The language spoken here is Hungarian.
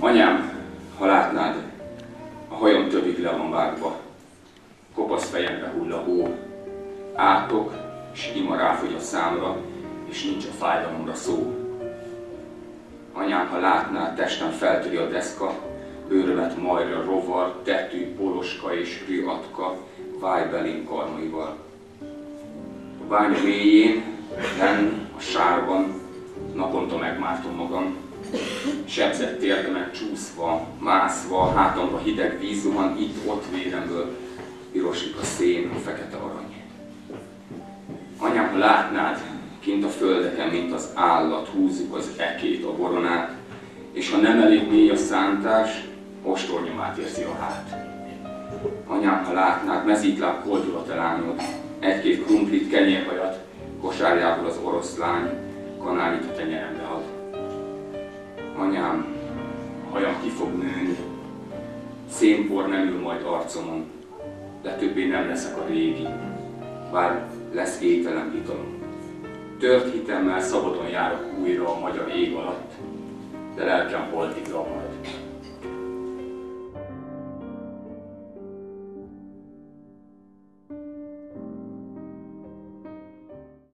Anyám, ha látnád, a hajam tövig le van vágva, kopasz fejembe hull a hó, átok és ima ráfogy a számra, és nincs a fájdalomra szó. Anyám, ha látnád, testem feltöri a deszka, bőrömet majra rovar, tetű, poloska és rüatka, válj belém karmaival. A bánya mélyén, lenn a sárban, naponta megmártom magam, sebzett térdemen csúszva, mászva, hátamra hideg víz zuhan, itt-ott véremből piroslik a szén, a fekete arany. Anyám, ha látnád, kint a földeken, mint az állat, húzzuk az ekét, a boronát, és ha nem elég mély a szántás, ostornyomát érzi a hát. Anyám, ha látnád, mezítláb koldul a te lányod, egy-két krumplit, kenyérhajat, kosárjából az oroszlány, kanálit a tenyerembe ad. Anyám, a hajam ki fog nőni, szénpor nem ül majd arcomon, de többé nem leszek a régi, bár lesz ételem, italom. Tört hitemmel szabadon járok újra a magyar ég alatt, de lelkem holtig marad.